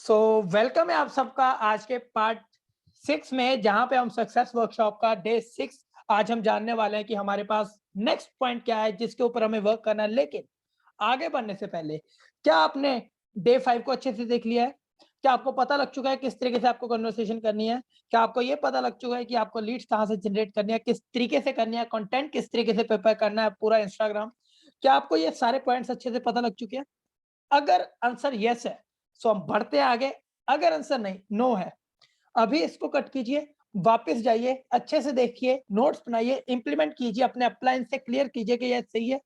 So welcome है आप सबका आज के पार्ट 6 में, जहां पे हम सक्सेस वर्कशॉप का डे 6 आज हम जानने वाले हैं कि हमारे पास नेक्स्ट पॉइंट क्या है जिसके ऊपर हमें वर्क करना है। लेकिन आगे बढ़ने से पहले क्या आपने डे 5 को अच्छे से देख लिया है? क्या आपको पता लग चुका है किस तरीके से आपको कन्वर्सेशन करनी है? क्या आपको ये पता लग चुका है कि आपको लीड्स कहाँ से जनरेट करनी है, किस तरीके से करनी है, कंटेंट किस तरीके से प्रिपेयर करना है पूरा इंस्टाग्राम? क्या आपको ये सारे पॉइंट्स अच्छे से पता लग चुके हैं? अगर आंसर यस है सो हम बढ़ते हैं आगे। अगर आंसर नहीं, नो है, अभी इसको कट कीजिए, वापस जाइए, अच्छे से देखिए, नोट्स बनाइए, इंप्लीमेंट कीजिए, अपने अप्लायंस से क्लियर कीजिए कि ये सही है,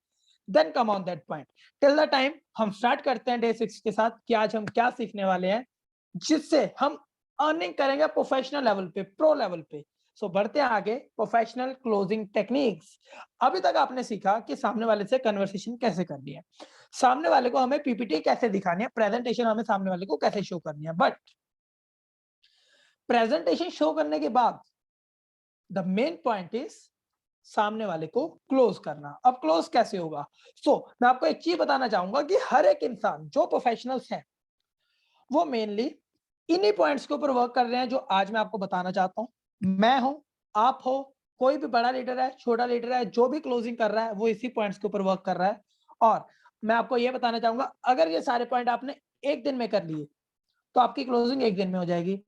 then come on that point. Till the time हम स्टार्ट करते हैं डे 6 के साथ कि आज हम क्या सीखने वाले हैं जिससे हम अर्निंग करेंगे प्रोफेशनल लेवल पे, प्रो लेवल पे। सो बढ़ते हैं आगे, प्रोफेशनल क्लोजिंग टेक्निक्स। अभी तक आपने सीखा कि सामने वाले से कन्वर्सेशन कैसे करनी है, सामने वाले को हमें पीपीटी कैसे दिखानी है, प्रेजेंटेशन हमें सामने वाले को कैसे शो करनी है। बट प्रेजेंटेशन शो करने के बाद द मेन पॉइंट इज सामने वाले को क्लोज करना। अब क्लोज कैसे होगा? मैं आपको एक चीज बताना चाहूंगा कि हर एक इंसान जो प्रोफेशनल्स हैं वो मेनली इन्हीं पॉइंट्स के ऊपर वर्क कर रहे हैं जो आज मैं आपको बताना चाहता हूं। मैं हूं, आप हो, कोई भी बड़ा लीडर है, छोटा लीडर है, जो भी क्लोजिंग कर रहा है वो इसी पॉइंट्स के ऊपर वर्क कर रहा है। और मैं आपको ये बताना चाहूंगा, अगर ये सारे पॉइंट आपने एक दिन में कर लिए तो आपकी क्लोजिंग एक दिन में हो जाएगी।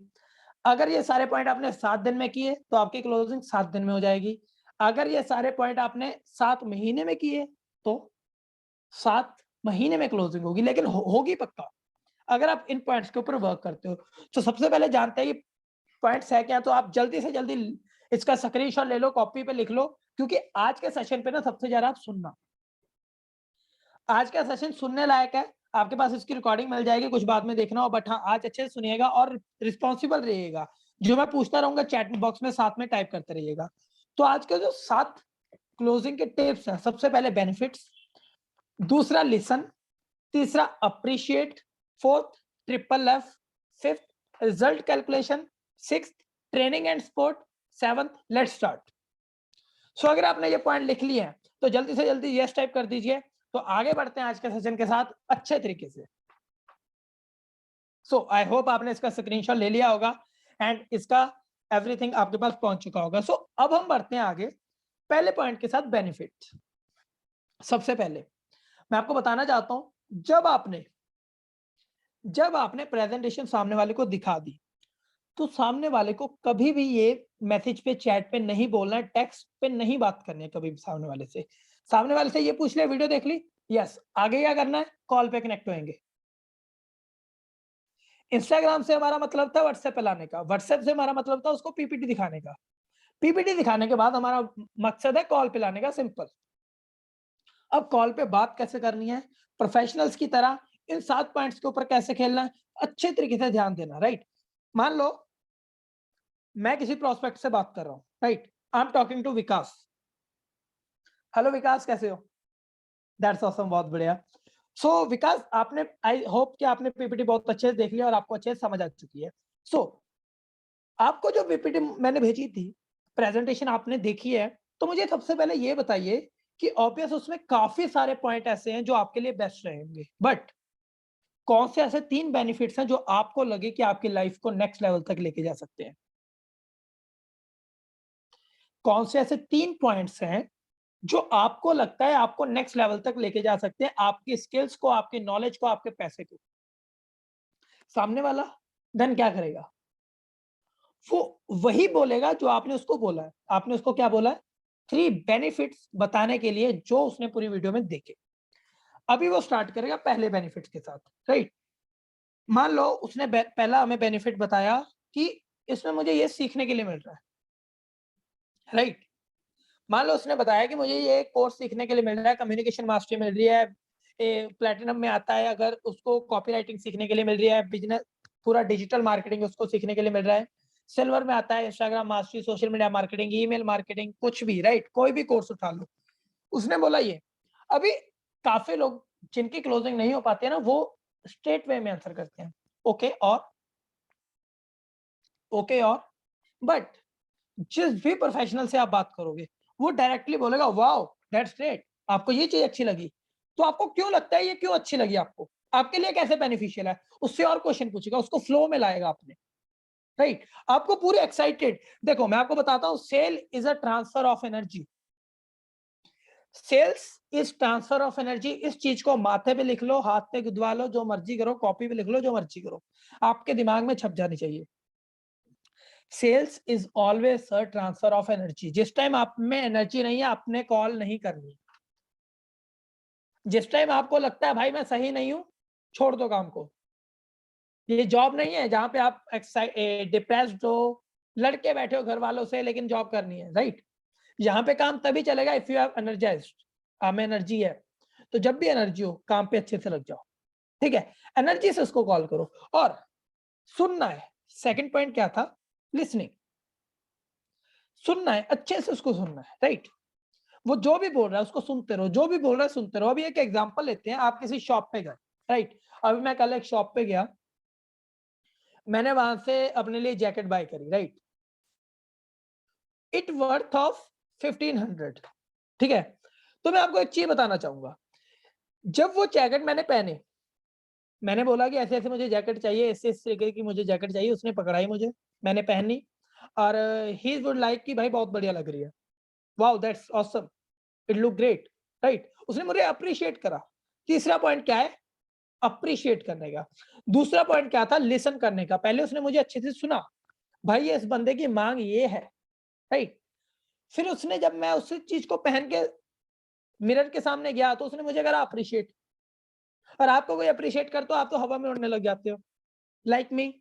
अगर ये सारे पॉइंट आपने 7 दिन में किए तो आपकी क्लोजिंग 7 दिन में हो जाएगी। अगर ये सारे पॉइंट आपने 7 महीने में किए तो 7 महीने में क्लोजिंग होगी, लेकिन होगी पक्का अगर आप इन पॉइंट्स के ऊपर वर्क करते हो। तो सबसे पहले जानते हैं कि पॉइंट्स है क्या, तो आप जल्दी से जल्दी इसका स्क्रीनशॉट ले लो, कॉपी पे लिख लो, क्योंकि आज के सेशन पे ना सबसे ज्यादा आप सुनना। आज का सेशन सुनने लायक है, आपके पास इसकी रिकॉर्डिंग मिल जाएगी, कुछ बाद में देखना हो, बट हाँ आज अच्छे से सुनिएगा और रिस्पॉन्सिबल रहिएगा। जो मैं पूछता रहूंगा चैट बॉक्स में साथ में टाइप करते रहिएगा। तो आज के जो 7 क्लोजिंग के टिप्स हैं, सबसे पहले बेनिफिट्स, दूसरा लिसन, तीसरा appreciate, fourth triple F, fifth result calculation, sixth training and support, seventh let's start. अगर आपने ये पॉइंट लिख लिए हैं तो जल्दी से जल्दी यस टाइप कर दीजिए। तो आगे बढ़ते हैं आज के सेशन के साथ अच्छे तरीके से। आई होप आपने इसका स्क्रीनशॉट ले लिया होगा एंड इसका एवरीथिंग आपके पास पहुंच चुका होगा। अब हम बढ़ते हैं आगे पहले पॉइंट के साथ, बेनिफिट। सबसे पहले मैं आपको बताना चाहता हूं, जब आपने प्रेजेंटेशन सामने वाले को दिखा दी तो सामने वाले को कभी भी ये मैसेज पे, चैट पे नहीं बोलना है, टेक्स्ट पे नहीं बात करनी है कभी भी सामने वाले से। सामने वाले से ये पूछ ले, वीडियो देख ली, यस, आगे क्या करना है, कॉल पे कनेक्ट होंगे। इंस्टाग्राम से हमारा मतलब था व्हाट्सएप पे लाने का, व्हाट्सएप से हमारा मतलब था उसको पीपीटी दिखाने का, पीपीटी दिखाने के बाद हमारा मकसद है कॉल पे लाने का, सिंपल। अब कॉल पे बात कैसे करनी है, प्रोफेशनल्स की तरह इन 7 पॉइंट्स के ऊपर कैसे खेलना है, अच्छे तरीके से ध्यान देना, राइट। मान लो मैं किसी प्रोस्पेक्ट से बात कर रहा हूँ, right, I am talking to Vikas. Hello Vikas, कैसे हो? दैट्स ऑसम, बहुत बढ़िया। विकास, आपने, आई होप कि आपने पीपीटी बहुत अच्छे से देख लिया और आपको अच्छे से समझ आ चुकी है। सो आपको जो पीपीटी मैंने भेजी थी, प्रेजेंटेशन आपने देखी है, तो मुझे सबसे पहले ये बताइए कि ऑब्वियस उसमें काफी सारे पॉइंट ऐसे हैं जो आपके लिए बेस्ट रहेंगे, बट कौन से ऐसे 3 बेनिफिट्स हैं जो आपको लगे कि आपकी लाइफ को नेक्स्ट लेवल तक लेके जा सकते हैं? कौन से ऐसे 3 पॉइंट्स हैं जो आपको लगता है आपको नेक्स्ट लेवल तक लेके जा सकते हैं, आपकी स्किल्स को, आपकी नॉलेज को, आपके पैसे को? सामने वाला देन क्या करेगा? वो वही बोलेगा जो आपने उसको बोला है। आपने उसको क्या बोला है? 3 बेनिफिट्स बताने के लिए जो उसने पूरी वीडियो में देखे। अभी वो स्टार्ट करेगा पहले बेनिफिट्स के साथ, राइट। मान लो उसने पहला हमें बेनिफिट बताया कि इसमें मुझे ये सीखने के लिए मिल रहा है, राइट। मान लो उसने बताया कि मुझे ये कोर्स सीखने के लिए मिल रहा है, कम्युनिकेशन मास्टरी मिल रही है, प्लेटिनम में आता है, अगर उसको कॉपी राइटिंग सीखने के लिए मिल रही है, बिजनेस पूरा डिजिटल मार्केटिंग उसको सीखने के लिए मिल रहा है, सिल्वर में आता है Instagram mastery, social media marketing, email marketing, कुछ भी, राइट, कोई भी कोर्स उठा लो। उसने बोला ये। अभी काफी लोग जिनकी क्लोजिंग नहीं हो पाती है ना, वो स्ट्रेट वे में आंसर करते हैं, ओके और ओके और। बट जिस भी प्रोफेशनल से आप बात करोगे वो डायरेक्टली बोलेगा वाओ दैट्स ग्रेट, आपको ये चीज अच्छी लगी। तो आपको क्यों लगता है ये क्यों अच्छी लगी आपको? आपके लिए कैसे बेनिफिशियल है, उससे और क्वेश्चन पूछेगा, उसको फ्लो में लाएगा आपने, राइट? आपको पूरे एक्साइटेड, देखो मैं आपको बताता हूं, sale is a transfer of energy. Sales is transfer of energy. इस चीज को माथे पे लिख लो, हाथ पे गुदवा लो, जो मर्जी करो, कॉपी पे लिख लो, जो मर्जी करो, आपके दिमाग में छप जानी चाहिए। Sales is always a transfer of energy. जिस टाइम आप में एनर्जी नहीं है, आपने कॉल नहीं करनी। जिस टाइम आपको लगता है भाई मैं सही नहीं हूं, छोड़ दो काम को। ये जॉब नहीं है जहां पे आप डिप्रेस्ड हो, लड़के बैठे हो घर वालों से, लेकिन जॉब करनी है, राइट? यहाँ पे काम तभी चलेगा इफ यू हैव एनर्जाइज्ड, आप में एनर्जी है। तो जब भी एनर्जी हो, काम पे अच्छे से लग जाओ, ठीक है? एनर्जी से उसको कॉल करो। और सुनना है, सेकंड पॉइंट क्या था? लिसनिंग। सुनना है, अच्छे से उसको सुनना है, राइट? वो जो भी बोल रहा है उसको सुनते रहो, जो भी बोल रहा है सुनते रहो। अभी एक एग्जांपल लेते हैं, आप किसी शॉप पे गए, राइट? अभी मैं कल एक शॉप पे गया, मैंने वहां से अपने लिए जैकेट बाय करी, राइट? इट वर्थ ऑफ 1500, ठीक है? तो मैं आपको एक चीज बताना चाहूंगा, जब वो जैकेट मैंने पहने, मैंने बोला कि ऐसे ऐसे मुझे जैकेट चाहिए, इस तरीके की मुझे जैकेट चाहिए, उसने पकड़ाई मुझे, मैंने पहनी, और ही वुड लाइक कि भाई बहुत बढ़िया लग रही है, wow that's awesome, it look great, right? उसने मुझे अप्रिशिएट करा। तीसरा पॉइंट क्या है? अप्रिशिएट करने का। दूसरा पॉइंट क्या था? लिसन करने का। पहले उसने मुझे अच्छे से सुना, भाई ये इस बंदे की मांग ये है, राइट? फिर उसने, जब मैं उस चीज को पहन के मिरर के सामने गया, तो उसने मुझे करा अप्रिशिएट। और आपको कोई अप्रिशिएट कर तो आप तो हवा में उड़ने लग जाते हो, लाइक मी,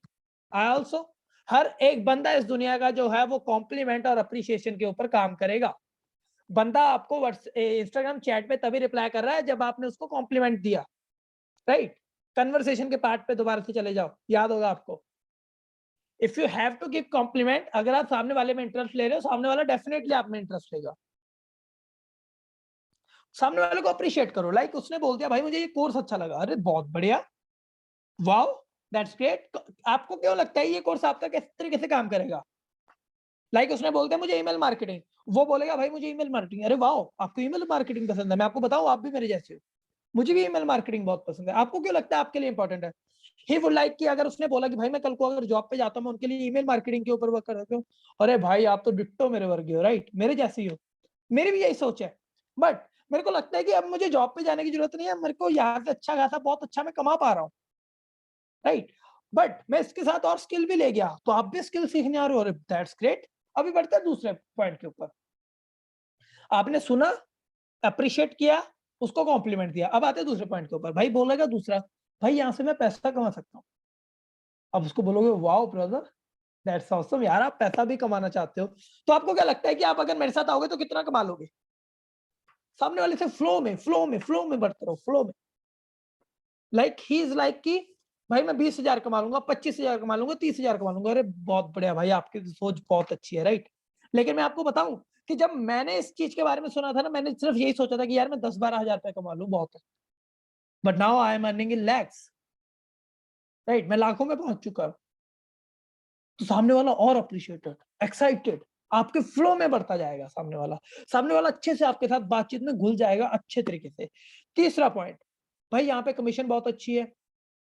आई ऑल्सो। हर एक बंदा इस दुनिया का जो है वो कॉम्प्लीमेंट और अप्रिशिएशन के ऊपर काम करेगा। बंदा आपको इंस्टाग्राम चैट पे तभी रिप्लाई कर रहा है जब आपने उसको कॉम्प्लीमेंट दिया, राइट? कन्वर्सेशन के पार्ट पे दोबारा से चले जाओ, याद होगा आपको। If you have to give compliment, अगर आप सामने वाले में इंटरेस्ट ले रहे हो, सामने वाला डेफिनेटली आप में इंटरेस्ट लेगा। सामने वाले को अप्रिशिएट करो, लाइक उसने बोल दिया भाई मुझे ये कोर्स अच्छा लगा, अरे बहुत बढ़िया, वाओ दैट्स ग्रेट। आपको क्यों लगता है ये कोर्स आपका किस तरीके से काम करेगा? लाइक उसने बोल दिया मुझे ईमेल मार्केटिंग, वो बोलेगा भाई मुझे ईमेल मार्केटिंग, अरे वाओ आपको ईमेल मार्केटिंग पसंद है, मैं आपको बताऊं आप भी मेरे जैसे हो, मुझे भी ईमेल मार्केटिंग बहुत पसंद है। आपको क्यों लगता है आपके लिए इंपॉर्टेंट है? ही वुड लाइक कि अगर उसने बोला कि भाई मैं कल को अगर जॉब पे जाता हूं, मैं उनके लिए ईमेल मार्केटिंग के ऊपर वर्क करता हूं, अरे भाई आप तो डिट्टो मेरे वर्गी हो, राइट? मेरे जैसे ही हो। मेरी भी यही सोच है, बट मेरे को लगता है कि अब मुझे जॉब पे जाने की जरूरत नहीं है, मेरे को यहाँ से अच्छा खासा बहुत अच्छा मैं कमा पा रहा हूँ, राइट? बट मैं इसके साथ और स्किल भी ले गया, तो आप भी स्किल सीखने आ रहे हो, दैट्स ग्रेट। अभी बढ़ते हैं दूसरे पॉइंट के ऊपर। आपने सुना, अप्रिशिएट किया, उसको कॉम्प्लीमेंट दिया। अब आते हैं दूसरे पॉइंट के ऊपर। भाई बोलेगा दूसरा, भाई यहाँ से मैं पैसा कमा सकता हूँ। अब उसको बोलोगे वाओ ब्रदर दैट्स ऑसम, यार आप पैसा भी कमाना चाहते हो, तो आपको क्या लगता है कि आप अगर मेरे साथ आओगे तो कितना कमा लोगे? सामने वाले से फ्लो में बढ़ते रहो, फ्लो में। लाइक ही इज लाइक कि भाई मैं 20,000 कमा लूंगा, 25,000 कमा लूंगा, 30,000 कमा लूंगा, अरे बहुत बढ़िया भाई आपकी सोच बहुत अच्छी है, राइट? लेकिन मैं आपको बताऊं कि जब मैंने इस चीज के बारे में सुना था ना, मैंने सिर्फ यही सोचा था कि यार मैं 10-12 हजार रुपए कमा लूं, बहुत है। But now I am earning in lakhs, right? मैं लाखों में पहुंच चुका हूं। तो सामने वाला और अप्रिशिएटेड, एक्साइटेड, आपके फ्लो में बढ़ता जाएगा सामने वाला। सामने वाला अच्छे से आपके साथ बातचीत में घुल जाएगा अच्छे तरीके से। तीसरा पॉइंट, भाई यहाँ पे कमीशन बहुत अच्छी है,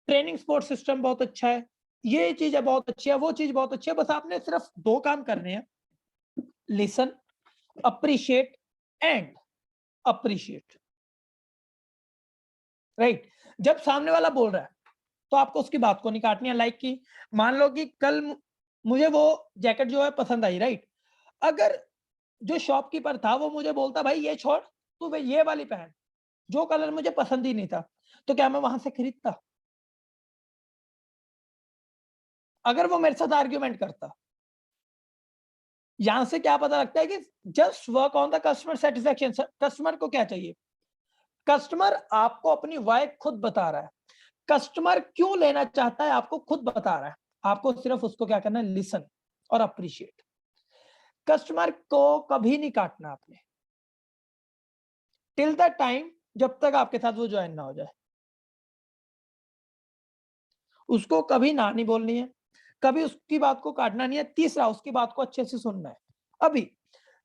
ट्रेनिंग सपोर्ट सिस्टम बहुत अच्छा है, ये चीज है बहुत अच्छी है, वो चीज बहुत अच्छी है, बस आपने सिर्फ 2 काम करने हैं, listen, appreciate and appreciate, right? जब सामने वाला बोल रहा है तो आपको उसकी बात को नहीं काटनी है। लाइक कि मान लो कि कल मुझे वो जैकेट जो है पसंद आई, राइट? अगर जो शॉपकीपर था वो मुझे बोलता भाई ये छोड़, तू भाई ये वाली पहन, जो कलर मुझे पसंद ही नहीं था, तो क्या मैं वहां से खरीदता? अगर वो मेरे साथ आर्ग्यूमेंट करता। यहां से क्या पता लगता है कि just work on the customer satisfaction. Customer को क्या चाहिए? कस्टमर आपको अपनी वाई खुद बता रहा है, कस्टमर क्यों लेना चाहता है आपको खुद बता रहा है। आपको सिर्फ उसको क्या करना है? लिसन और अप्रिशिएट। कस्टमर को कभी नहीं काटना आपने, टिल द टाइम जब तक आपके साथ वो ज्वाइन ना हो जाए। उसको कभी ना नहीं बोलनी है, कभी उसकी बात को काटना नहीं है। तीसरा, उसकी बात को अच्छे से सुनना है। अभी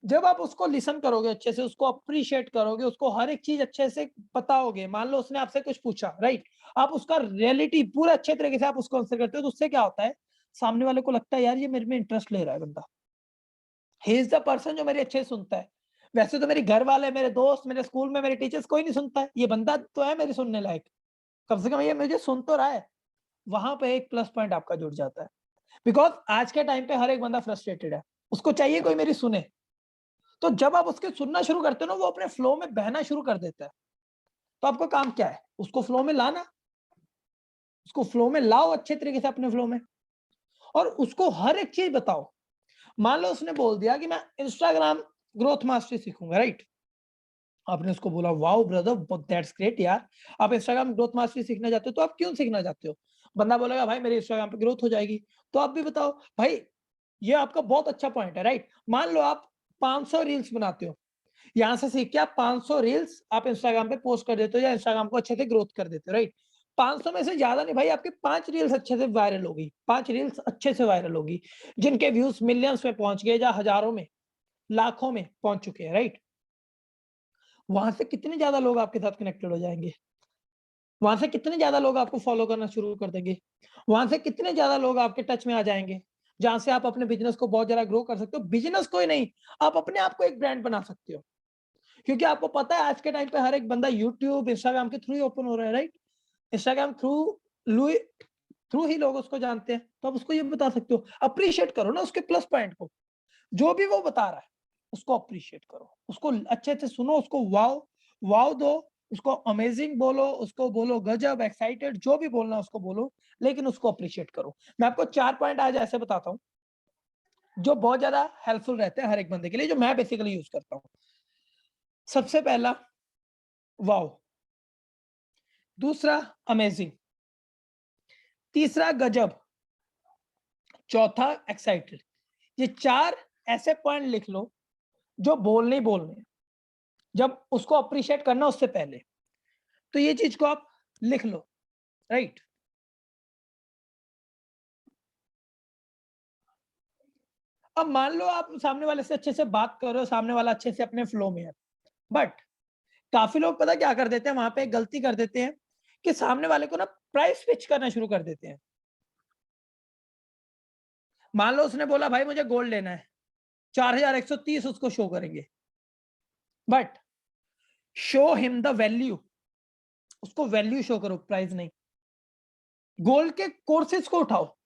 जब आप उसको लिसन करोगे अच्छे से, उसको अप्रिशिएट करोगे, उसको हर एक चीज अच्छे से बताओगे, मान लो उसने आपसे कुछ पूछा, राइट, आप उसका रियलिटी पूरा अच्छे तरीके से आप उसको आंसर करते हो, तो उससे क्या होता है, सामने वाले को लगता है यार ये मेरे में इंटरेस्ट ले रहा है बंदा, ही इज द पर्सन जो मेरी अच्छे से सुनता है। वैसे तो मेरे घर वाले, मेरे दोस्त, मेरे स्कूल में मेरे टीचर्स कोई नहीं सुनता है, ये बंदा तो है मेरी सुनने लायक, कम से कम ये मुझे सुन तो रहा है। वहां पे एक प्लस पॉइंट आपका जुड़ जाता है, बिकॉज आज के टाइम पे हर एक बंदा फ्रस्ट्रेटेड है, उसको चाहिए कोई मेरी सुने। तो जब आप उसके सुनना शुरू करते हो ना, वो अपने फ्लो में बहना शुरू कर देता है। तो आपका काम क्या है, उसको फ्लो में लाना, उसको फ्लो में लाओ अच्छे तरीके से अपने फ्लो में, और उसको हर एक चीज बताओ। मान लो उसने बोल दिया कि मैं इंस्टाग्राम ग्रोथ मास्टरी सीखूंगा, राइट, आपने उसको बोला वाओ ब्रदर दैट्स ग्रेट यार, आप इंस्टाग्राम ग्रोथ मास्टरी सीखना चाहते हो, तो आप क्यों सीखना चाहते हो? बंदा बोलेगा भाई मेरी इंस्टाग्राम पे ग्रोथ हो जाएगी। तो आप भी बताओ भाई, ये आपका बहुत अच्छा पॉइंट है, राइट। मान लो आप 500 रील्स बनाते हो, यहाँ से सीख के आप 500 रील्स आप इंस्टाग्राम पे पोस्ट कर देते हो, या इंस्टाग्राम को अच्छे से ग्रोथ कर देते हो, राइट। 500 में से ज्यादा नहीं भाई, आपकी 5 रील्स अच्छे से वायरल होगी, 5 रील्स अच्छे से वायरल होगी, जिनके व्यूज मिलियंस में पहुंच गए, या हजारों में, लाखों में पहुंच चुके हैं, राइट। वहां से कितने ज्यादा लोग आपके साथ कनेक्टेड हो जाएंगे, वहां से कितने ज्यादा लोग आपको फॉलो करना शुरू कर देंगे, वहां से कितने ज्यादा लोग आपके टच में आ जाएंगे, जहां से आप अपने बिजनेस को बहुत ज्यादा ग्रो कर सकते हो। बिजनेस कोई नहीं, आप अपने आप को एक ब्रांड बना सकते हो, क्योंकि आपको पता है आज के टाइम पे हर एक बंदा यूट्यूब इंस्टाग्राम के थ्रू ही ओपन हो रहा है, राइट। इंस्टाग्राम थ्रू ही लोग उसको जानते हैं, तो आप उसको ये बता सकते हो। अप्रिशिएट करो ना उसके प्लस पॉइंट को, जो भी वो बता रहा है उसको अप्रिशिएट करो, उसको अच्छे से सुनो, उसको वाव वाव दो, उसको अमेजिंग बोलो, उसको बोलो गजब, एक्साइटेड, जो भी बोलना है उसको बोलो, लेकिन उसको अप्रिशिएट करो। मैं आपको 4 पॉइंट आज ऐसे बताता हूँ जो बहुत ज्यादा हेल्पफुल रहते हैं हर एक बंदे के लिए, जो मैं बेसिकली यूज करता हूँ। सबसे पहला वाव, दूसरा अमेजिंग, तीसरा गजब, चौथा एक्साइटेड। ये 4 ऐसे पॉइंट लिख लो जो बोलने ही बोलने हैं, जब उसको अप्रिशिएट करना उससे पहले। तो ये चीज को आप लिख लो, राइट। अब मान लो आप सामने वाले से अच्छे से बात कर रहे हो, सामने वाला अच्छे से अपने फ्लो में है, बट काफी लोग पता क्या कर देते हैं, वहां पे एक गलती कर देते हैं कि सामने वाले को ना प्राइस पिच करना शुरू कर देते हैं। मान लो उसने बोला भाई मुझे गोल्ड लेना है, 4130 उसको शो करेंगे, but show him the value, उसको वैल्यू शो करो, प्राइस नहीं। गोल्ड के कोर्सेज को उठाओ,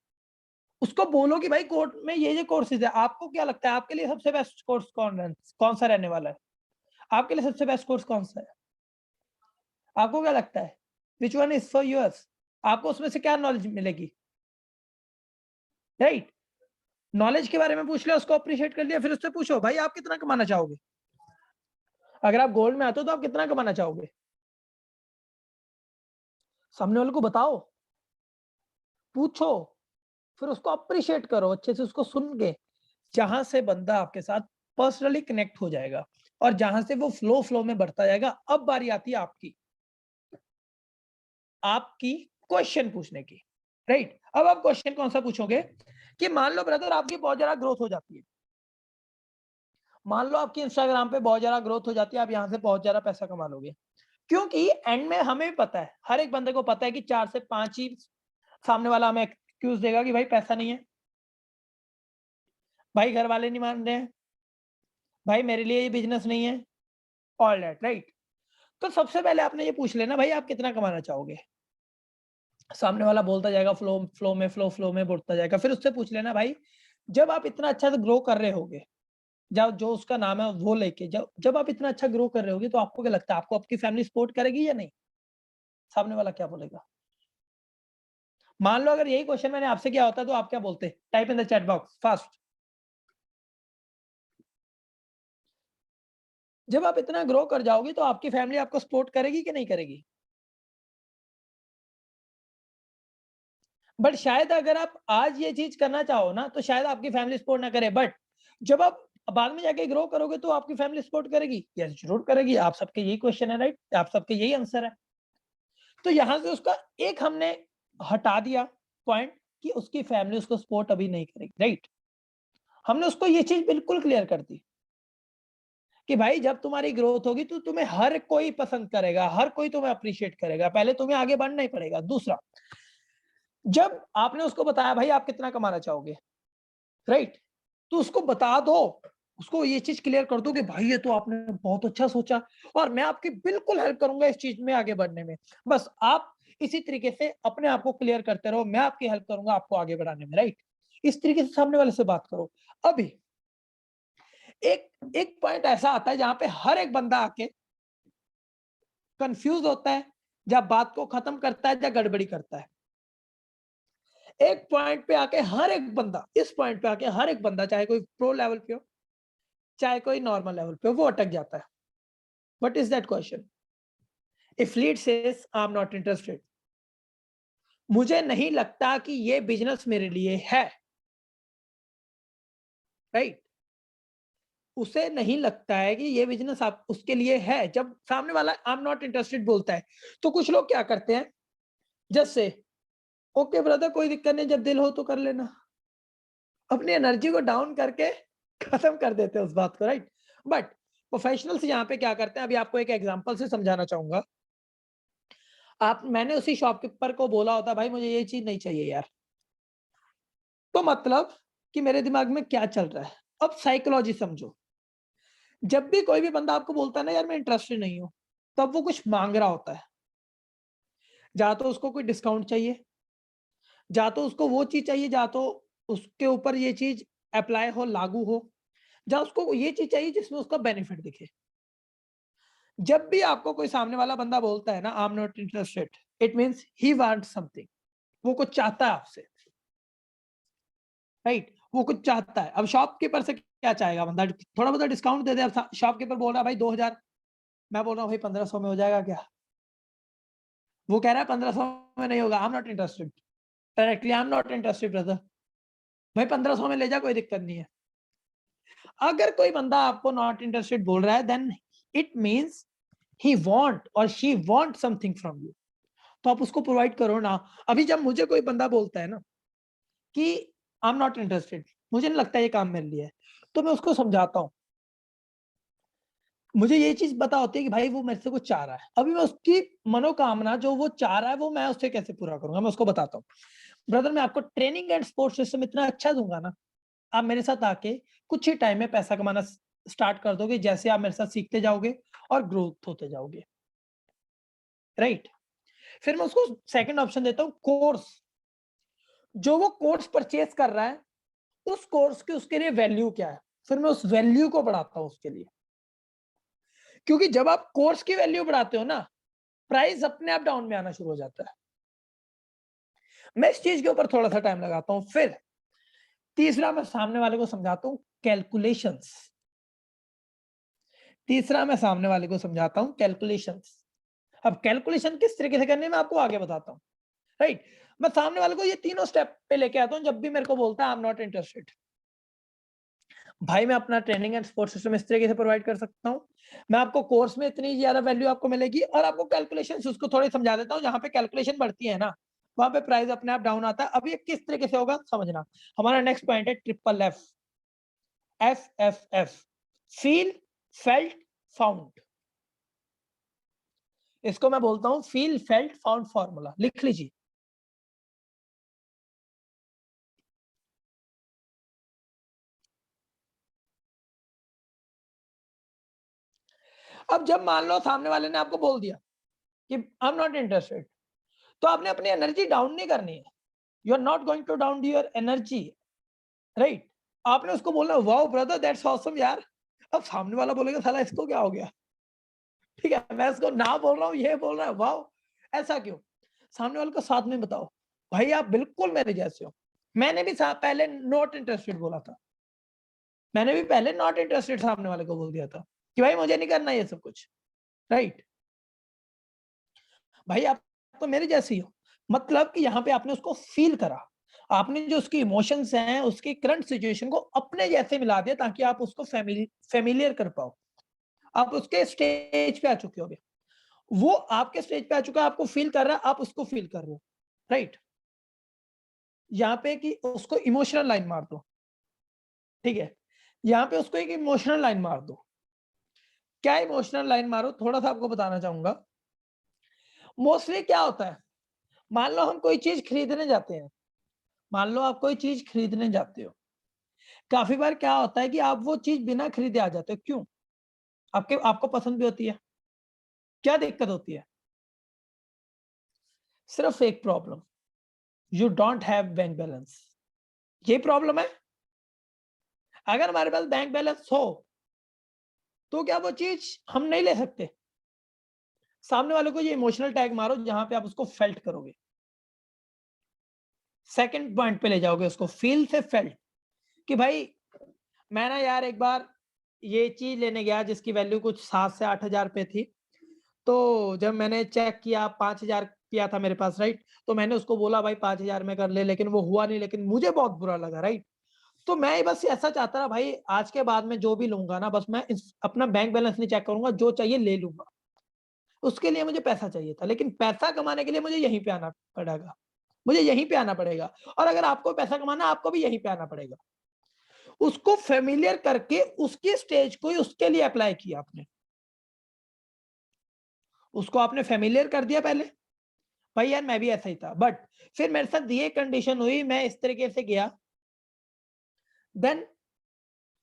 उसको बोलो कि भाई कोर्स में ये कोर्सेज है, आपको क्या लगता है आपके लिए सबसे बेस्ट कोर्स कौन सा रहने वाला है, आपके लिए सबसे बेस्ट कोर्स कौन सा है, आपको क्या लगता है, which one is for yours, आपको उसमें से क्या नॉलेज मिलेगी, राइट। नॉलेज के बारे में पूछ लिया, उसको अप्रिशिएट कर लिया, फिर उससे पूछो भाई आप कितना कमाना चाहोगे, अगर आप गोल्ड में आते हो तो आप कितना कमाना चाहोगे, सामने वाले को बताओ, पूछो, फिर उसको अप्रिशिएट करो अच्छे से, उसको सुन के, जहां से बंदा आपके साथ पर्सनली कनेक्ट हो जाएगा, और जहां से वो फ्लो में बढ़ता जाएगा। अब बारी आती है आपकी आपकी क्वेश्चन पूछने की, राइट। अब आप क्वेश्चन कौन सा पूछोगे कि मान लो ब्रदर आपकी बहुत ज्यादा ग्रोथ हो जाती है, मान लो आपकी इंस्टाग्राम पे बहुत ज्यादा ग्रोथ हो जाती है, आप यहां से बहुत ज्यादा पैसा कमा लोगे, क्योंकि एंड में हमें भी पता है, हर एक बंदे को पता है कि 4 से 5 ही सामने वाला हमें एक्सक्यूज देगा कि भाई पैसा नहीं है, भाई घर वाले नहीं मान रहे हैं, भाई मेरे लिए ये बिजनेस नहीं है, ऑल दैट, राइट। तो सबसे पहले आपने ये पूछ लेना भाई आप कितना कमाना चाहोगे, सामने वाला बोलता जाएगा फ्लो में बोलता जाएगा, फिर उससे पूछ लेना भाई जब आप इतना अच्छा से ग्रो कर रहे होगे, जब जो उसका नाम है वो लेके, जब जब आप इतना अच्छा ग्रो कर रहे होगे, तो आपको क्या लगता है आपको आपकी फैमिली सपोर्ट करेगी या नहीं, सामने वाला क्या बोलेगा। मान लो अगर यही क्वेश्चन मैंने आपसे किया होता तो आप क्या बोलते, type in the chat box fast. जब आप इतना ग्रो कर जाओगे तो आपकी फैमिली आपको सपोर्ट करेगी कि नहीं करेगी। बट शायद अगर आप आज ये चीज करना चाहो ना, तो शायद आपकी फैमिली सपोर्ट ना करे, बट जब आप बाद में जाके ग्रो करोगे तो आपकी फैमिली सपोर्ट करेगी, यस जरूर करेगी। आप सबके यही क्वेश्चन है, राइट, आप सबके यही आंसर है। तो यहां से उसका एक हमने हटा दिया पॉइंट कि उसकी फैमिली उसको सपोर्ट अभी नहीं करेगी, राइट। हमने उसको ये चीज बिल्कुल क्लियर कर दी। कि भाई जब तुम्हारी ग्रोथ होगी तो तुम्हें हर कोई पसंद करेगा, हर कोई तुम्हें अप्रिशिएट करेगा, पहले तुम्हें आगे बढ़ना ही पड़ेगा। दूसरा, जब आपने उसको बताया भाई आप कितना कमाना चाहोगे, राइट, तो उसको बता दो, उसको ये चीज क्लियर कर दो कि भाई ये तो आपने बहुत अच्छा सोचा और मैं आपकी बिल्कुल हेल्प करूंगा इस चीज में आगे बढ़ने में। बस आप इसी तरीके से अपने आप को क्लियर करते रहो, मैं आपकी हेल्प करूंगा आपको आगे बढ़ाने में, राइट। इस तरीके से सामने वाले से बात करो। अभी एक एक पॉइंट ऐसा आता है जहां पे हर एक बंदा आके कंफ्यूज होता है, जब बात को खत्म करता है या गड़बड़ी करता है। एक पॉइंट पे आके हर एक बंदा, इस पॉइंट पे आके हर एक बंदा, चाहे कोई प्रो लेवल पे हो चाहे कोई नॉर्मल लेवल पे हो, वो अटक जाता है। What is that question? If lead says I am not interested, मुझे नहीं लगता कि ये बिजनेस मेरे लिए है, राइट। उसे नहीं लगता है कि ये बिजनेस आप उसके लिए है। जब सामने वाला आई एम नॉट इंटरेस्टेड बोलता है, तो कुछ लोग क्या करते हैं, जस्ट से ओके ब्रदर कोई दिक्कत नहीं, जब दिल हो तो कर लेना, अपनी एनर्जी को डाउन करके खत्म कर देते हैं उस बात को, राइट। बट प्रोफेशनल्स यहाँ पे क्या करते हैं, अभी आपको एक एग्जांपल से समझाना चाहूंगा। आप मैंने उसी शॉपकीपर को बोला होता भाई मुझे ये चीज नहीं चाहिए यार, तो मतलब कि मेरे दिमाग में क्या चल रहा है। अब साइकोलॉजी समझो, जब भी कोई भी बंदा आपको बोलता है ना यार मैं इंटरेस्टेड नहीं हूं, तब वो कुछ मांग रहा होता है। या तो उसको कोई डिस्काउंट चाहिए, या तो उसको वो चीज चाहिए, या तो उसके ऊपर ये चीज अप्लाई हो, लागू हो, या उसको ये चीज चाहिए जिसमें उसका बेनिफिट दिखे। जब भी आपको कोई सामने वाला बंदा बोलता है ना I am not interested, it means he want something, वो कुछ चाहता है आपसे, राइट। वो कुछ चाहता है। अब शॉपकीपर से क्या चाहेगा बंदा, थोड़ा बहुत डिस्काउंट दे दे। अब शॉपकीपर बोल रहा है भाई 2000, मैं बोल रहा हूँ भाई 1500 में हो जाएगा क्या? वो कह रहा है 1500 में नहीं होगा, I am not interested, directly I am not interested brother, भाई 1500 में ले जा, कोई दिक्कत नहीं है। अगर कोई बंदा आपको नॉट इंटरेस्टेड बोल रहा है, then it means he want और she want something from you, तो आप उसको प्रोवाइड करो ना। अभी जब मुझे कोई बंदा बोलता है ना कि आई एम नॉट इंटरेस्टेड, मुझे नहीं लगता ये काम मेरे लिए है, तो मैं उसको समझाता हूँ। मुझे ये चीज पता होती है कि भाई वो मेरे से कुछ चाह रहा है, अभी मैं उसकी मनोकामना जो वो चाह रहा है वो मैं उससे कैसे पूरा करूंगा, मैं उसको बताता हूँ। ब्रदर मैं आपको ट्रेनिंग एंड सपोर्ट सिस्टम इतना अच्छा दूंगा ना, आप मेरे साथ आके कुछ ही टाइम में पैसा कमाना स्टार्ट कर दोगे, जैसे आप मेरे साथ सीखते जाओगे और ग्रोथ होते जाओगे, राइट। फिर मैं उसको सेकंड ऑप्शन देता हूँ, कोर्स। जो वो कोर्स परचेज कर रहा है, उस कोर्स की उसके लिए वैल्यू क्या है, फिर मैं उस वैल्यू को बढ़ाता हूँ उसके लिए। क्योंकि जब आप कोर्स की वैल्यू बढ़ाते हो ना, प्राइस अपने आप डाउन में आना शुरू हो जाता है। मैं इस चीज के ऊपर थोड़ा सा टाइम लगाता हूँ। फिर तीसरा मैं सामने वाले को समझाता हूँ कैलकुलेशंस। तीसरा मैं सामने वाले को समझाता हूँ कैलकुलेशंस। अब कैलकुलेशन किस तरीके से करनी है मैं आपको आगे बताता हूँ, राइट। मैं सामने वाले को ये तीनों स्टेप पे लेके आता हूँ जब भी मेरे को बोलता है आई एम नॉट इंटरेस्टेड। भाई मैं अपना ट्रेनिंग एंड सपोर्ट सिस्टम इस तरीके से प्रोवाइड कर सकता हूँ, मैं आपको कोर्स में इतनी ज्यादा वैल्यू आपको मिलेगी, और आपको कैलकुलेशन उसको थोड़ी समझा देता हूँ, जहां पे कैलकुलेशन बढ़ती है ना वहां पे प्राइस अपने आप डाउन आता है। अब ये किस तरीके से होगा समझना। हमारा नेक्स्ट पॉइंट है triple F, F F F, feel, felt, found. इसको मैं बोलता हूँ फील फेल्ट फाउंड फॉर्मूला, लिख लीजिए। अब जब मान लो सामने वाले ने आपको बोल दिया कि आई एम नॉट इंटरेस्टेड, तो आपने अपनी एनर्जी डाउन नहीं करनी है। You are not going to down your energy, right. आपने उसको बोलना वाओ ब्रदर दैट्स ऑसम यार। अब सामने वाला बोलेगा साला इसको क्या हो गया, ठीक है, मैं इसको ना बोल रहा हूँ ये बोल रहा है वाओ, ऐसा क्यों? सामने वाले को साथ में बताओ भाई आप बिल्कुल मेरे जैसे हो। मैंने भी पहले नॉट इंटरेस्टेड बोला था, मैंने भी पहले नॉट इंटरेस्टेड सामने वाले को बोल दिया था कि भाई मुझे नहीं करना ये सब कुछ, राइट। भाई आप तो मेरे जैसे ही हो, मतलब कि यहाँ पे आपने उसको फील करा, आपने जो उसकी इमोशंस हैं उसकी करंट सिचुएशन को अपने जैसे मिला दिया ताकि आप उसको फेमिलियर कर पाओ। आप उसके स्टेज पे आ चुके हो, वो आपके स्टेज पे आ चुका है, आपको फील कर रहा है, आप उसको फील कर रहे हो, राइट। यहाँ पे कि उसको इमोशनल लाइन मार दो, ठीक है, यहाँ पे उसको एक इमोशनल लाइन मार दो। क्या इमोशनल लाइन मारो, थोड़ा सा आपको बताना चाहूंगा। मोस्टली क्या होता है, मान लो हम कोई चीज खरीदने जाते हैं, मान लो आप कोई चीज खरीदने जाते हो, काफी बार क्या होता है कि आप वो चीज बिना खरीदे आ जाते हो। क्यों? आपको पसंद भी होती है, क्या दिक्कत होती है? सिर्फ एक problem, you don't have bank balance. ये प्रॉब्लम है। अगर हमारे पास बैंक बैलेंस हो तो क्या वो चीज हम नहीं ले सकते? सामने वाले को ये इमोशनल टैग मारो जहां पे आप उसको फेल्ट करोगे, सेकंड पॉइंट पे ले जाओगे उसको, फील से फेल्ट, कि भाई मैं ना यार एक बार ये चीज लेने गया जिसकी वैल्यू कुछ 7 से 8 हजार रुपए थी। तो जब मैंने चेक किया 5 हजार किया था मेरे पास, राइट? तो मैंने उसको बोला भाई 5 हजार में कर ले, लेकिन वो हुआ नहीं, लेकिन मुझे बहुत बुरा लगा, राइट? तो मैं बस ऐसा चाहता था भाई, आज के बाद में जो भी लूंगा ना, बस मैं अपना बैंक बैलेंस नहीं चेक करूंगा, जो चाहिए ले लूंगा। उसके लिए मुझे पैसा चाहिए था, लेकिन पैसा कमाने के लिए मुझे यहीं पे आना पड़ेगा, मुझे यहीं पे आना पड़ेगा। और अगर आपको पैसा कमाना है, आपको भी यहीं पे आना पड़ेगा। उसको फेमिलियर करके उसकी स्टेज को ही उसके लिए अप्लाई किया आपने, उसको आपने फेमिलियर कर दिया पहले। भाई यार मैं भी ऐसा ही था, बट फिर मेरे साथ ये कंडीशन हुई, मैं इस तरीके से गया, देन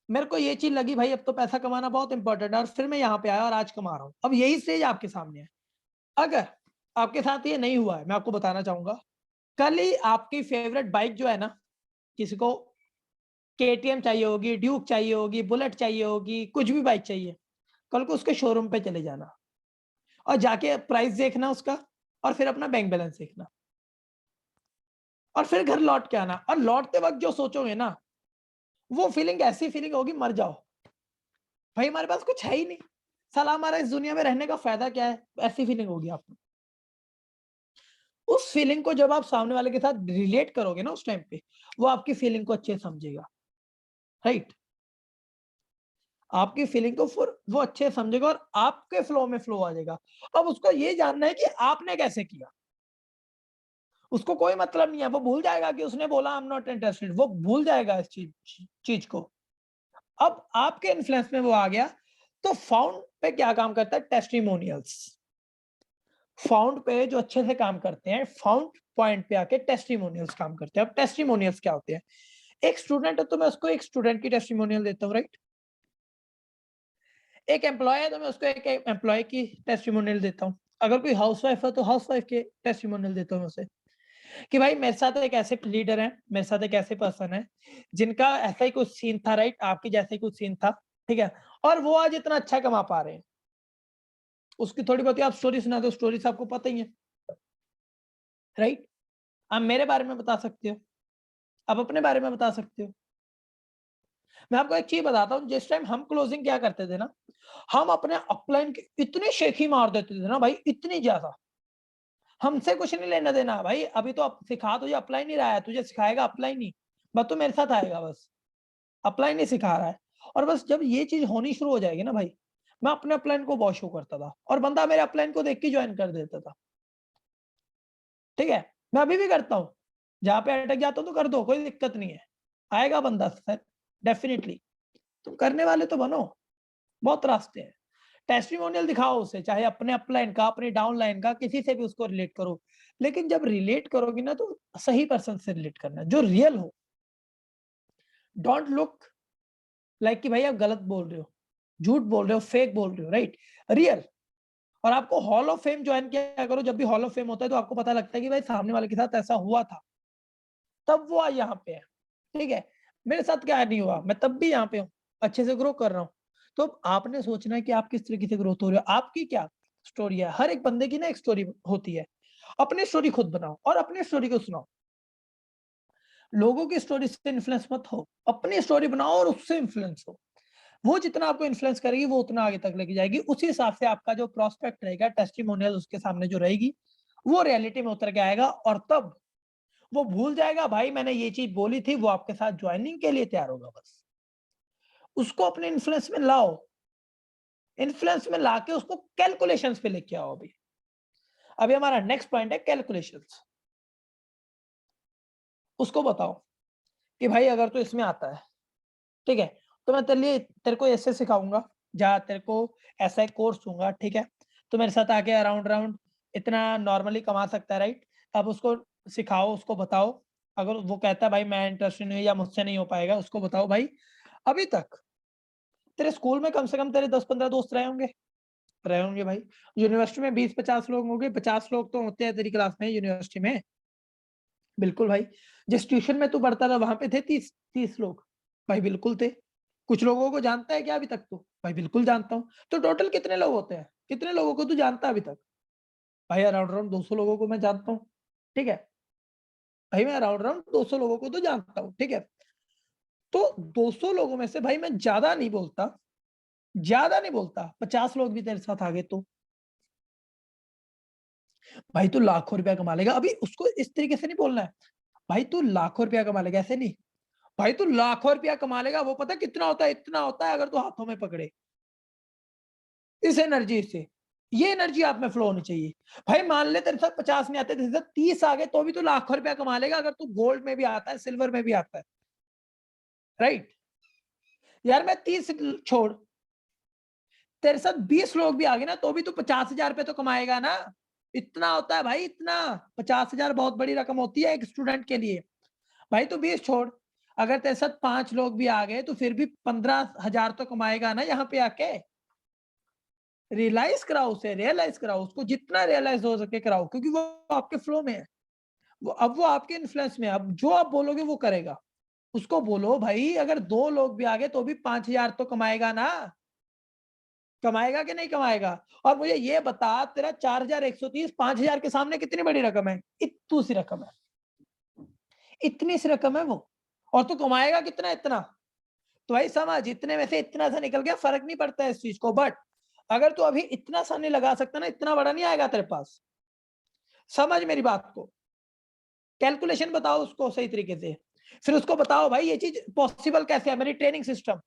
मेरे को ये चीज लगी भाई अब तो पैसा कमाना बहुत इंपॉर्टेंट है, और फिर मैं यहाँ पे आया और आज कमा रहा हूँ। अब यही स्टेज आपके सामने है। अगर आपके साथ ये नहीं हुआ है, मैं आपको बताना चाहूंगा, कल ही आपकी फेवरेट बाइक जो है ना, किसी को केटीएम चाहिए होगी, ड्यूक चाहिए होगी, बुलेट चाहिए होगी, कुछ भी बाइक चाहिए, कल को उसके शोरूम पे चले जाना और जाके प्राइस देखना उसका, और फिर अपना बैंक बैलेंस देखना, और फिर घर लौट के आना, और लौटते वक्त जो सोचोगे ना, वो फीलिंग ऐसी फीलिंग होगी मर जाओ भाई, हमारे पास कुछ है ही नहीं, साला हमारा इस दुनिया में रहने का फायदा क्या है, ऐसी फीलिंग होगी आपको। उस फीलिंग को जब आप सामने वाले के साथ रिलेट करोगे ना उस टाइम पे, वो आपकी फीलिंग को अच्छे से समझेगा, राइट? आपकी फीलिंग को फिर वो अच्छे से समझेगा और आपके फ्लो में फ्लो आ जाएगा। अब उसको ये जानना है कि आपने कैसे किया। उसको कोई मतलब नहीं है, वो भूल जाएगा कि उसने बोला आई एम नॉट इंटरेस्टेड, वो भूल जाएगा इस चीज को। अब आपके इन्फ्लुएंस में वो आ गया। तो फाउंड पे क्या काम करता है? टेस्टिमोनियल्स। फाउंड पे जो अच्छे से काम करते हैं, फाउंड पॉइंट पे आके टेस्टिमोनियल्स काम करते हैं। अब टेस्टिमोनियल्स क्या होते हैं? एक स्टूडेंट है तो मैं उसको एक स्टूडेंट की टेस्टिमोनियल देता हूँ, राइट? एक एम्प्लॉय है तो मैं उसको एक एम्प्लॉय की टेस्टिमोनियल देता हूँ। अगर कोई हाउसवाइफ है तो हाउसवाइफ के टेस्टिमोनियल देता हूँ उसे, कि भाई मेरे साथ एक ऐसे लीडर है, मेरे साथ एक ऐसे पर्सन है जिनका ऐसा ही कुछ सीन था, राइट? आपके जैसे ही कुछ सीन था, ठीक है? और वो आज इतना अच्छा कमा पा रहे हैं। उसकी थोड़ी बहुत आप स्टोरी सुना दो, स्टोरी से आपको पता ही है, राइट? आप मेरे बारे में बता सकते हो, आप अपने बारे में बता सकते हो। मैं आपको एक चीज बताता हूँ, जिस टाइम हम क्लोजिंग क्या करते थे ना, हम अपने अपलाइन की इतनी शेखी मार देते थे ना भाई, इतनी ज्यादा, हमसे कुछ नहीं लेना देना भाई, अभी तो सिखा तुझे अपलाइन नहीं रहा है, तुझे सिखाएगा अपलाइन ही, बस तू मेरे साथ आएगा, बस अपलाइन नहीं सिखा रहा है। और बस जब ये चीज होनी शुरू हो जाएगी ना भाई, मैं अपने अपलाइन को बहुत शो करता था और बंदा मेरे अपलाइन को देख के ज्वाइन कर देता था, ठीक है? मैं अभी भी करता हूँ, जहाँ पे अटक जाता हूँ तो कर दो, कोई दिक्कत नहीं है, आएगा बंदा सर, डेफिनेटली। तुम करने वाले तो बनो, बहुत रास्ते हैं। टेस्टिमोनियल दिखाओ उसे, चाहे अपने अपलाइन का, अपने डाउनलाइन का, किसी से भी उसको रिलेट करो, लेकिन जब रिलेट करोगी ना तो सही पर्सन से रिलेट करना, जो रियल हो। डोंट लुक लाइक कि भाई आप गलत बोल रहे हो, झूठ बोल रहे हो, फेक बोल रहे हो, राइट? रियल। और आपको हॉल ऑफ फेम ज्वाइन किया करो, जब भी हॉल ऑफ फेम होता है तो आपको पता लगता है कि भाई सामने वाले के साथ ऐसा हुआ था, तब वो यहाँ पे है, ठीक है? मेरे साथ क्या नहीं हुआ, मैं तब भी यहाँ पे हूँ, अच्छे से ग्रो कर रहा हूँ। तो आपने सोचना है कि आप किस तरीके से ग्रोथ हो रहे हो, आपकी क्या स्टोरी है। हर एक बंदे की ना एक स्टोरी होती है, अपनी स्टोरी खुद बनाओ और अपनी स्टोरी को सुनाओ। लोगों की स्टोरी से इन्फ्लुएंस मत हो, अपनी स्टोरी बनाओ और उससे इन्फ्लुएंस हो। वो जितना आपको इन्फ्लुएंस करेगी वो उतना आगे तक लेके जाएगी, उसी हिसाब से आपका जो प्रोस्पेक्ट रहेगा, टेस्टिमोनियल उसके सामने जो रहेगी, वो रियलिटी में उतर के आएगा, और तब वो भूल जाएगा भाई मैंने ये चीज बोली थी, वो आपके साथ ज्वाइनिंग के लिए तैयार होगा। बस उसको अपने इन्फ्लुएंस में लाओ, इन्फ्लुएंस में लाके उसको कैलकुलेशंस पे लेके आओ। अभी अभी हमारा नेक्स्ट पॉइंट है कैलकुलेशंस। उसको बताओ कि भाई अगर तू इसमें आता है, ठीक है, तो मैं तेरे को ऐसे सिखाऊंगा जा तेरे को ऐसा एक कोर्स दूंगा, ठीक है, तो मेरे साथ आके अराउंड अराउंड इतना नॉर्मली कमा सकता है, राइट। अब उसको सिखाओ, उसको बताओ, अगर वो कहता है भाई मैं इंटरेस्टेड नहीं हूँ या मुझसे नहीं हो पाएगा, उसको बताओ भाई अभी तक तेरे स्कूल में कम से कम तेरे 10-15 दोस्त रहे होंगे भाई। यूनिवर्सिटी में 20-50 लोग होंगे, 50 लोग तो होते हैं तेरी क्लास में यूनिवर्सिटी में। बिल्कुल भाई। जिस ट्यूशन में तू पढ़ता था वहां पे थे 30 लोग, भाई बिल्कुल थे। कुछ लोगों को जानता है क्या अभी तक? तो भाई बिल्कुल जानता हूँ। तो टोटल कितने लोग होते हैं? कितने लोगों को तू जानता है अभी तक? भाई अराउंड अराउंड 200 लोगों को मैं जानता हूँ, ठीक है। भाई मैं अराउंड अराउंड 200 लोगों को तो जानता हूँ, ठीक है। तो 200 लोगों में से भाई मैं ज्यादा नहीं बोलता 50 लोग भी तेरे साथ आ गए तो भाई तू लाखों रुपया कमा लेगा। अभी उसको इस तरीके से नहीं बोलना है, भाई तू लाखों रुपया कमा लेगा, ऐसे नहीं। भाई तू लाखों रुपया कमा लेगा, वो पता कितना होता है? इतना होता है अगर तू हाथों में पकड़े, इस एनर्जी से। ये एनर्जी आप में फ्लो होनी चाहिए। भाई मान ले तेरे साथ 50 नहीं आते, तेरे साथ 30 आ गए तो भी तू लाखों रुपया कमा लेगा, अगर तू गोल्ड में भी आता है, सिल्वर में भी आता है, राइट। यार मैं 30 छोड़, तेरे साथ 20 लोग भी आ गए ना तो भी तू 50,000 रुपए तो कमाएगा ना। इतना होता है भाई, इतना। 50,000 बहुत बड़ी रकम होती है एक स्टूडेंट के लिए। भाई तू 20 छोड़, अगर तेरे साथ 5 लोग भी आ गए तो फिर भी 15,000 तो कमाएगा ना यहाँ पे आके। रियलाइज कराओ उसको, जितना रियलाइज हो सके कराओ, क्योंकि वो आपके फ्लो में है। वो आपके इन्फ्लुएंस में है। अब जो आप बोलोगे वो करेगा। उसको बोलो भाई अगर 2 लोग भी आ गए तो भी 5,000 तो कमाएगा ना। कमाएगा कि नहीं कमाएगा? और मुझे ये बता, तेरा 4,130 5,000 के सामने कितनी बड़ी रकम है? इतनी सी रकम है, इतनी सी रकम है वो। और तू कमाएगा कितना? इतना। तो भाई समझ, इतने में से इतना सा निकल गया, फर्क नहीं पड़ता है इस चीज को। बट अगर तू अभी इतना सा नहीं लगा सकता ना, इतना बड़ा नहीं आएगा तेरे पास। समझ मेरी बात को, कैलकुलेशन बताओ उसको सही तरीके से। फिर उसको बताओ भाई ये चीज पॉसिबल कैसे है, मेरी ट्रेनिंग सिस्टम।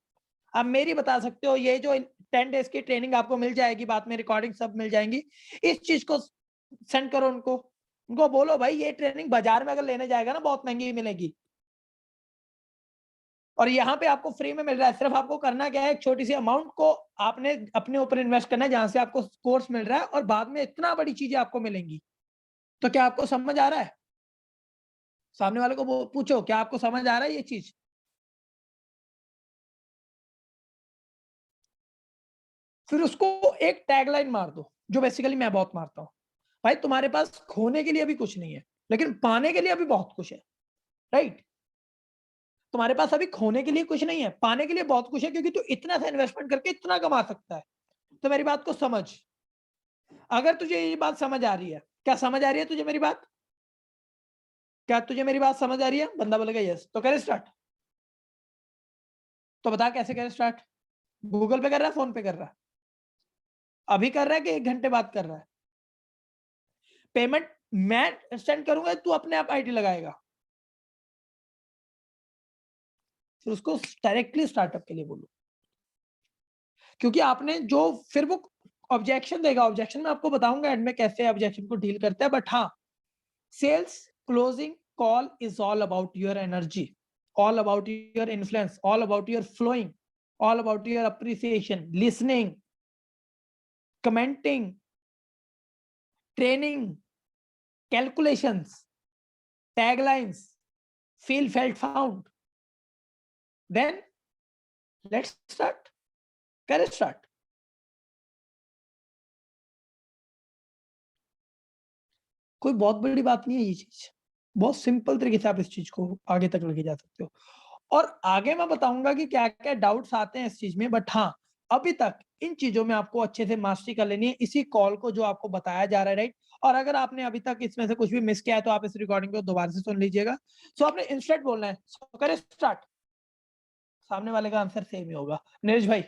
आप मेरी बता सकते हो, ये जो 10 डेज की ट्रेनिंग आपको मिल जाएगी, बाद में रिकॉर्डिंग सब मिल जाएंगी। इस चीज को सेंड करो उनको, उनको बोलो भाई ये ट्रेनिंग बाजार में अगर लेने जाएगा ना बहुत महंगी मिलेगी, और यहाँ पे आपको फ्री में मिल रहा है। सिर्फ आपको करना क्या है, एक छोटी सी अमाउंट को आपने अपने ऊपर इन्वेस्ट करना है, जहां से आपको कोर्स मिल रहा है, और बाद में इतना बड़ी चीजें आपको मिलेंगी। तो क्या आपको समझ आ रहा है? सामने वाले को पूछो क्या आपको समझ आ रहा है ये चीज? फिर उसको एक टैगलाइन मार दो, जो बेसिकली मैं बहुत मारता हूँ। भाई तुम्हारे पास खोने के लिए अभी कुछ नहीं है, लेकिन पाने के लिए अभी बहुत कुछ है, राइट। तुम्हारे पास अभी खोने के लिए कुछ नहीं है, पाने के लिए बहुत कुछ है, क्योंकि तू इतना सा इन्वेस्टमेंट करके इतना कमा सकता है। तो मेरी बात को समझ। अगर तुझे ये बात समझ आ रही है, क्या समझ आ रही है तुझे मेरी बात? क्या तुझे मेरी बात समझ आ रही है? बंदा बोलेगा यस, तो करे स्टार्ट। तो बता कैसे करे स्टार्ट? गूगल पे कर रहा है, फोन पे कर रहा है? अभी कर रहा है कि 1 घंटे बाद कर रहा है? पेमेंट मैं सेंड करूंगा, तू अपने आप आईडी लगाएगा? फिर उसको डायरेक्टली स्टार्टअप के लिए बोलो, क्योंकि आपने जो, फिर वो ऑब्जेक्शन देगा। ऑब्जेक्शन में आपको बताऊंगा एंड में कैसे ऑब्जेक्शन को डील करते हैं। बट हाँ, sales closing call is all about your energy, all about your influence, all about your flowing, all about your appreciation, listening, commenting, training, calculations, taglines, feel, felt, found. Then let's start. Can start. कोई बहुत बड़ी बात नहीं है ये चीज, बहुत simple तरीके से आप इस चीज को आगे तक लेके जा सकते हो। और आगे मैं बताऊंगा कि क्या क्या डाउट्स आते हैं इस चीज में। बट हाँ, अभी तक इन चीजों में आपको अच्छे से मास्टरी कर लेनी है, इसी कॉल को जो आपको बताया जा रहा है, राइट। और अगर आपने अभी तक इसमें से कुछ भी मिस किया है तो आप इस रिकॉर्डिंग को दोबारा से सुन लीजिएगा। सो आपने इंस्टेंट बोलना है, सो करें स्टार्ट। सामने वाले का आंसर सेम ही होगा। नीरज भाई